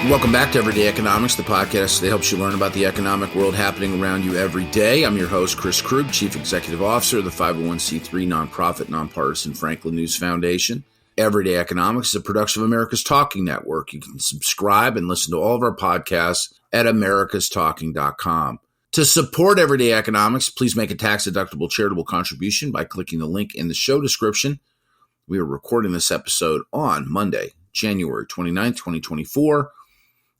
Welcome back to Everyday Economics, the podcast that helps you learn about the economic world happening around you every day. I'm your host, Chris Krug, Chief Executive Officer of the 501c3 nonprofit, nonpartisan Franklin News Foundation. Everyday Economics is a production of America's Talking Network. You can subscribe and listen to all of our podcasts at americastalking.com. To support Everyday Economics, please make a tax-deductible charitable contribution by clicking the link in the show description. We are recording this episode on Monday, January 29th, 2024.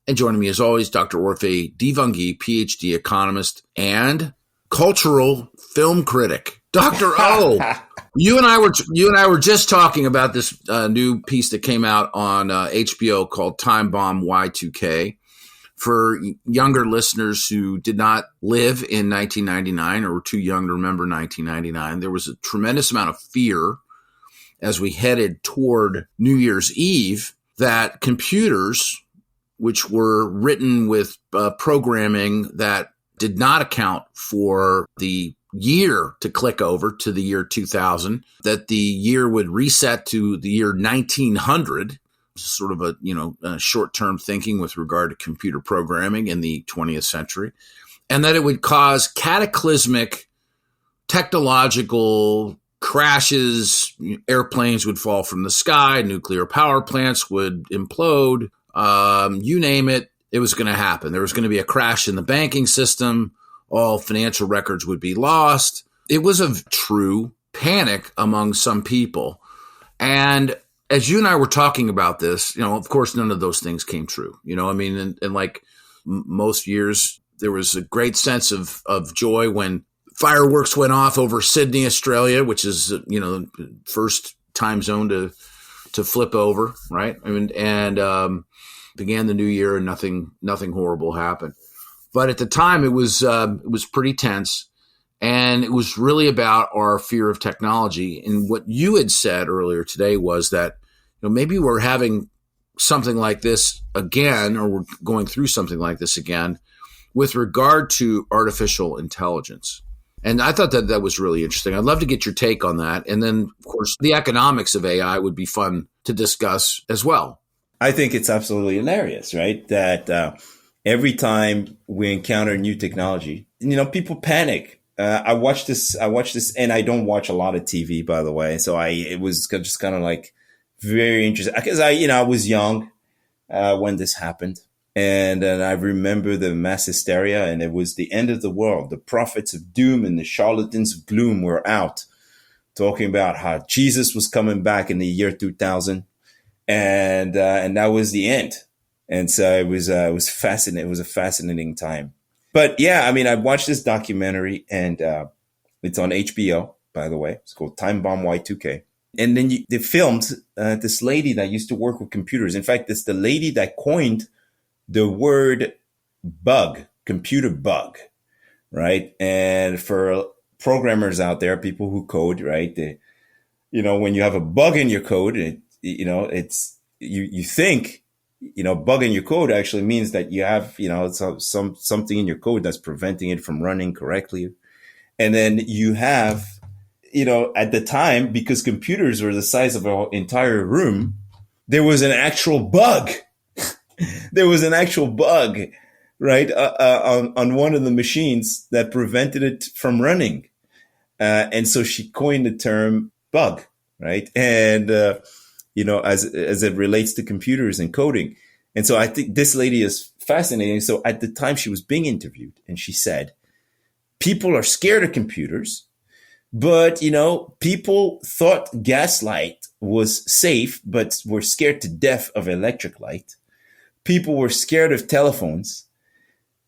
And joining me as always, Dr. Orphe Divounguy, PhD economist and cultural film critic. Dr. O, you and I were just talking about this new piece that came out on HBO called Time Bomb Y2K. For younger listeners who did not live in 1999 or were too young to remember 1999, there was a tremendous amount of fear as we headed toward New Year's Eve that computers, which were written with programming that did not account for the year to click over to the year 2000, that the year would reset to the year 1900, sort of a short-term thinking with regard to computer programming in the 20th century, and that it would cause cataclysmic technological crashes, airplanes would fall from the sky, nuclear power plants would implode, you name it, it was going to happen. There was going to be a crash in the banking system. All financial records would be lost. It was a true panic among some people. And as you and I were talking about this, of course, none of those things came true. And like most years, there was a great sense of joy when fireworks went off over Sydney, Australia, which is, the first time zone to flip over, right? Began the new year and nothing horrible happened. But at the time, it was pretty tense, and it was really about our fear of technology. And what you had said earlier today was that maybe we're having something like this again, or we're going through something like this again, with regard to artificial intelligence. And I thought that was really interesting. I'd love to get your take on that. And then, of course, the economics of AI would be fun to discuss as well. I think it's absolutely hilarious, right? That every time we encounter new technology, people panic. I watched this, and I don't watch a lot of TV, by the way. So it was just kind of like very interesting because I was young when this happened. And I remember the mass hysteria, and it was the end of the world. The prophets of doom and the charlatans of gloom were out talking about how Jesus was coming back in the year 2000. And that was the end. And so it was fascinating. It was a fascinating time. But yeah, I watched this documentary, and it's on HBO, by the way. It's called Time Bomb Y2K. And then they filmed this lady that used to work with computers. In fact, it's the lady that coined the word bug, computer bug, right? And for programmers out there, people who code, right? When you have a bug in your code, it's you think, bug in your code actually means that you have, something in your code that's preventing it from running correctly. And then you have, at the time, because computers were the size of our entire room, there was an actual bug. There was an actual bug, right, on one of the machines that prevented it from running. And so she coined the term bug, right? And, as it relates to computers and coding. And so I think this lady is fascinating. So at the time she was being interviewed, and she said, people are scared of computers, but, people thought gaslight was safe, but were scared to death of electric light. People were scared of telephones,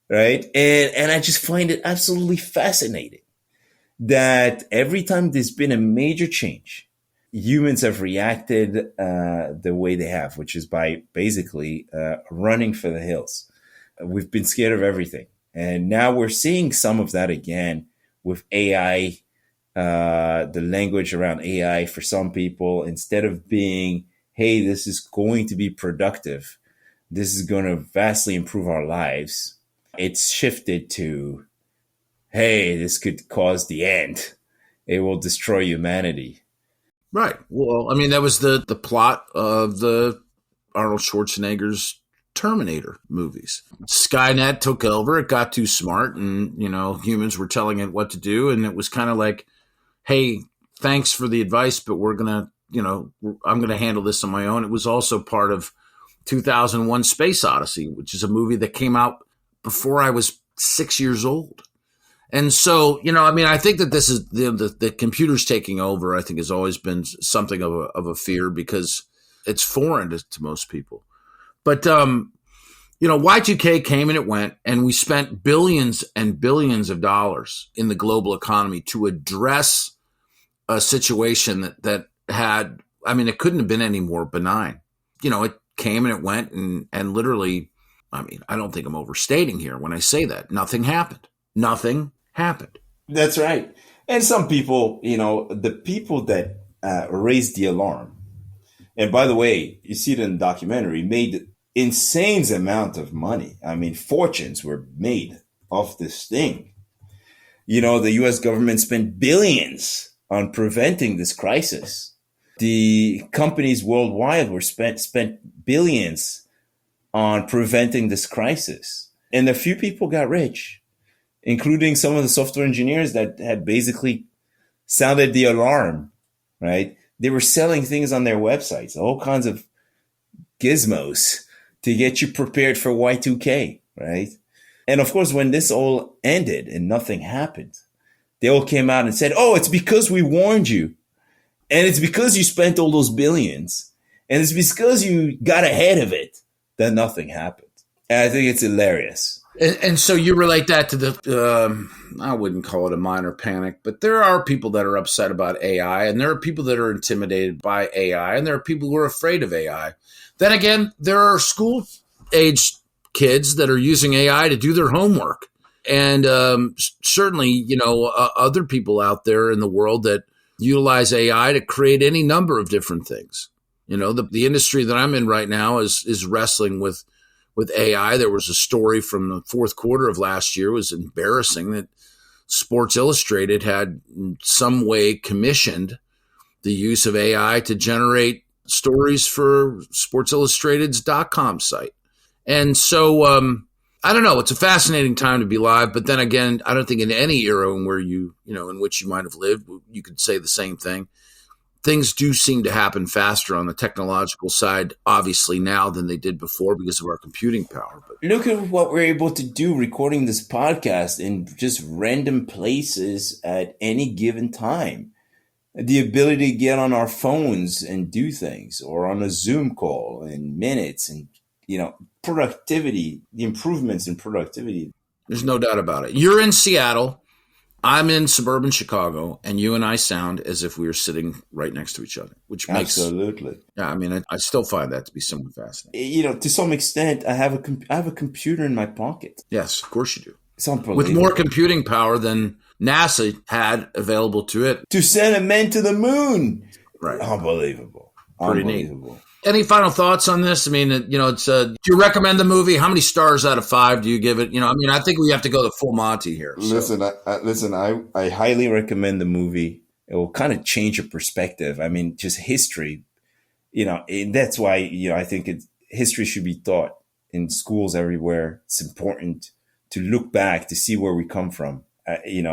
right? And I just find it absolutely fascinating that every time there's been a major change, humans have reacted the way they have, which is by basically running for the hills. We've been scared of everything. And now we're seeing some of that again with AI, the language around AI for some people. Instead of being, hey, this is going to be productive, this is going to vastly improve our lives, it's shifted to, hey, this could cause the end. It will destroy humanity. Right. Well, that was the plot of the Arnold Schwarzenegger's Terminator movies. Skynet took over. It got too smart, and, humans were telling it what to do. And it was kind of like, hey, thanks for the advice, but I'm going to handle this on my own. It was also part of 2001 Space Odyssey, which is a movie that came out before I was 6 years old. And so, I think that this is the computers taking over, I think, has always been something of a fear because it's foreign to most people. But, Y2K came and it went, and we spent billions and billions of dollars in the global economy to address a situation that had, it couldn't have been any more benign. It came and it went, and literally, I don't think I'm overstating here when I say that. Nothing happened. Nothing happened. That's right. And some people, the people that raised the alarm, and by the way, you see it in the documentary, made insane amount of money. Fortunes were made off this thing. The US government spent billions on preventing this crisis. The companies worldwide were spent billions on preventing this crisis. And a few people got rich, including some of the software engineers that had basically sounded the alarm, right? They were selling things on their websites, all kinds of gizmos to get you prepared for Y2K, right? And of course, when this all ended and nothing happened, they all came out and said, oh, it's because we warned you. And it's because you spent all those billions. And it's because you got ahead of it that nothing happened. And I think it's hilarious. And so you relate that to the, I wouldn't call it a minor panic, but there are people that are upset about AI, and there are people that are intimidated by AI, and there are people who are afraid of AI. Then again, there are school-aged kids that are using AI to do their homework. And certainly, other people out there in the world that utilize AI to create any number of different things. The industry that I'm in right now is wrestling with AI. There was a story from the fourth quarter of last year. It was embarrassing that Sports Illustrated had in some way commissioned the use of AI to generate stories for Sports Illustrated's.com site. And so, I don't know. It's a fascinating time to be live. But then again, I don't think in any era in where in which you might have lived, you could say the same thing. Things do seem to happen faster on the technological side, obviously now than they did before because of our computing power. But look at what we're able to do recording this podcast in just random places at any given time. The ability to get on our phones and do things, or on a Zoom call in minutes, and, productivity, the improvements in productivity. There's no doubt about it. You're in Seattle. I'm in suburban Chicago, and you and I sound as if we were sitting right next to each other, which makes absolutely. Yeah, I still find that to be somewhat fascinating. To some extent, I have a computer in my pocket. Yes, of course you do. It's unbelievable. With more computing power than NASA had available to it to send a man to the moon. Right, unbelievable. Pretty unbelievable. Neat. Any final thoughts on this? It's do you recommend the movie? How many stars out of 5 do you give it? I think we have to go the full Monty here. So. Listen, I highly recommend the movie. It will kind of change your perspective. Just history, and that's why, I think history should be taught in schools everywhere. It's important to look back to see where we come from,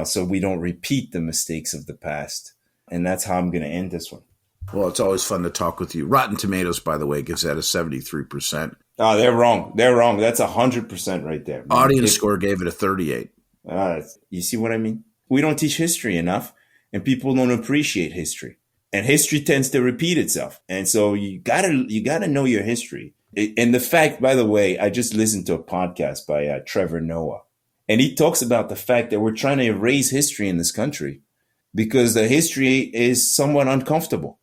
so we don't repeat the mistakes of the past. And that's how I'm going to end this one. Well, it's always fun to talk with you. Rotten Tomatoes, by the way, gives that a 73%. Oh, they're wrong. That's 100% right there. Audience score gave it a 38. You see what I mean? We don't teach history enough, and people don't appreciate history. And history tends to repeat itself. And so you gotta know your history. And the fact, by the way, I just listened to a podcast by Trevor Noah, and he talks about the fact that we're trying to erase history in this country because the history is somewhat uncomfortable.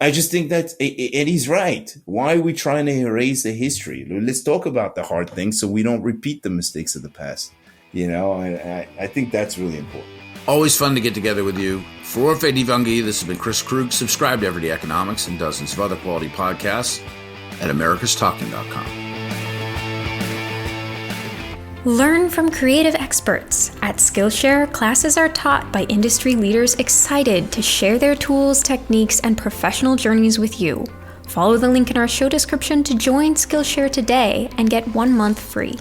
I just think and he's right. Why are we trying to erase the history? Let's talk about the hard things so we don't repeat the mistakes of the past. I think that's really important. Always fun to get together with you. For Orphe Divounguy, this has been Chris Krug. Subscribe to Everyday Economics and dozens of other quality podcasts at americastalking.com. Learn from creative experts. At Skillshare, classes are taught by industry leaders excited to share their tools, techniques, and professional journeys with you. Follow the link in our show description to join Skillshare today and get 1 month free.